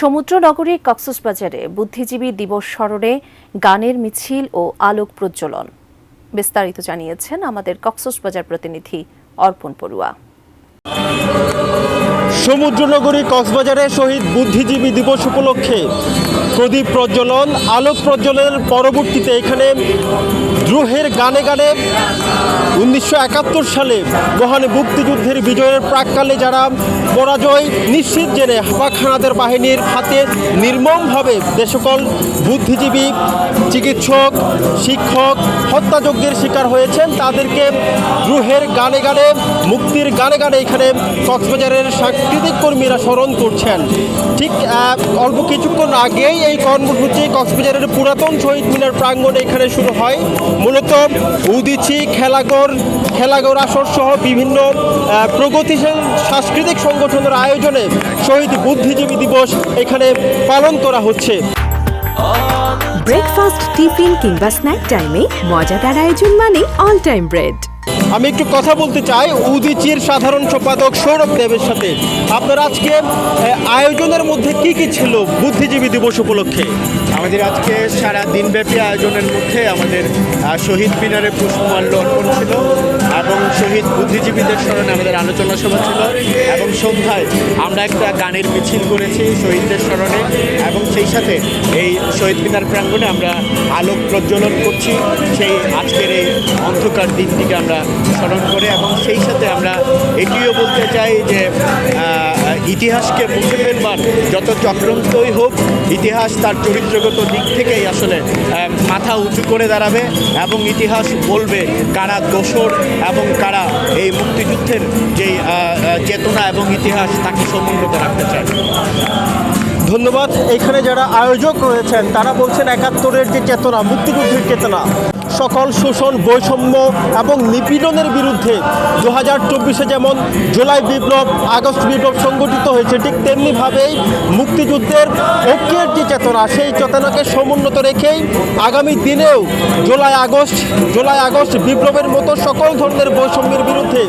সমুদ্রনগরী কক্সবাজারে বুদ্ধিজীবী দিবস স্মরণে গানের মিছিল ও আলোক প্রজ্বলন। বিস্তারিত জানিয়েছেন আমাদের কক্সবাজার প্রতিনিধি অর্পণ পড়ুয়া। সমুদ্রনগরী কক্সবাজারে শহীদ বুদ্ধিজীবী দিবস উপলক্ষে প্রদীপ প্রজ্বলন, আলোক প্রজ্বলনের পরবর্তীতে এখানে দ্রোহের গানে গানে 1971 সালে মহান মুক্তিযুদ্ধের বিজয়ের প্রাক্কালে যারা পরাজয় নিশ্চিত জেনে পাক হানাদার বাহিনীর হাতে নির্মমভাবে যে সকল বুদ্ধিজীবী, চিকিৎসক, শিক্ষক হত্যাযজ্ঞের শিকার হয়েছেন তাদেরকে দ্রোহের গানে গানে, মুক্তির গানে গানে এখানে কক্সবাজারের সাংস্কৃতিক কর্মীরা স্মরণ করছেন। ঠিক অল্প কিছুক্ষণ আগেই এই কর্মসূচি কক্সবাজারের পুরাতন শহীদ মিনার প্রাঙ্গণে এখানে শুরু হয়। মূলত উদীচী, খেলাঘর আসর সহ বিভিন্ন প্রগতিশীল সাংস্কৃতিক সংগঠনের আয়োজনে শহীদ বুদ্ধিজীবী দিবস এখানে পালন করা হচ্ছে। ব্রেকফাস্ট, টিফিন কিংবা স্ন্যাক টাইমে মজাদার আয়োজন মানে অল টাইম ব্রেড। আমি একটু কথা বলতে চাই উদীচীর সাধারণ সম্পাদক সৌরভ দেবের সাথে। আপনার আজকে আয়োজনের মধ্যে কি কি ছিল বুদ্ধিজীবী দিবস উপলক্ষে? আমাদের আজকে সারা দিনব্যাপী আয়োজনের মধ্যে আমাদের শহীদ মিনারে পুষ্পমাল্য অর্পণ ছিল এবং শহীদ বুদ্ধিজীবীদের স্মরণে আমাদের আলোচনা সভা ছিল এবং সন্ধ্যায় আমরা একটা গানের মিছিল করেছি শহীদদের স্মরণে এবং সেই সাথে এই শহীদ মিনার প্রাঙ্গণে আমরা আলোক প্রজ্বলন করছি সেই আজকের এই অন্ধকার দিনটিকে আমরা স্মরণ করে। এবং সেই সাথে আমরা এটিও বলতে চাই যে ইতিহাসকে মুছে ফেলবার যত চক্রান্তই হোক, ইতিহাস তার চরিত্রগত দিক থেকেই আসলে মাথা উঁচু করে দাঁড়াবে এবং ইতিহাস বলবে কারা দোসর এবং কারা এই মুক্তিযুদ্ধের যেই চেতনা এবং ইতিহাস তাকে সমুন্নত রাখতে চায়। ধন্যবাদ। এখানে যারা আয়োজক রয়েছেন তারা বলছেন 71-এর যে চেতনা, মুক্তিযুদ্ধের চেতনা, সকল শোষণ, বৈষম্য এবং নিপীড়নের বিরুদ্ধে 2024-এ যেমন জুলাই বিপ্লব, আগস্ট বিপ্লব সংগঠিত হয়েছে, ঠিক তেমনিভাবেই মুক্তিযুদ্ধের ঐক্যের যে চেতনা, সেই চেতনাকে সমুন্নত রেখেই আগামী দিনেও জুলাই আগস্ট বিপ্লবের মতো সকল ধরনের বৈষম্যের বিরুদ্ধে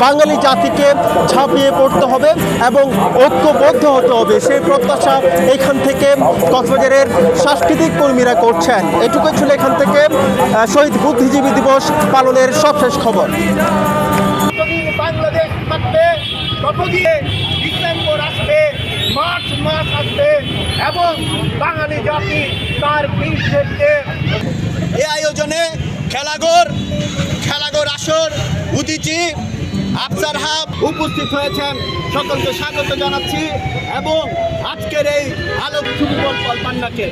বাঙালি জাতিকে ঝাঁপিয়ে পড়তে হবে এবং ঐক্যবদ্ধ হতে হবে। সেই প্রত্যাশা এখান থেকে কক্সবাজারের সাংস্কৃতিক কর্মীরা করছেন। এটুকুই ছিল এখান থেকে শহীদ বুদ্ধিজীবী দিবস পালনের সবশেষ খবর। বাংলাদেশ থাকবে ততদিনে ডিসেম্বর আসবে, মার্চ মাস আসবে এবং বাঙালি জাতি তার বীর দেখতে। এই আয়োজনে খেলাঘর আসর, উদীচী, আফসার হাব উপস্থিত হয়েছেন, সকলকে স্বাগত জানাচ্ছি এবং আজকের এই আলোক শুভ পান্নাকে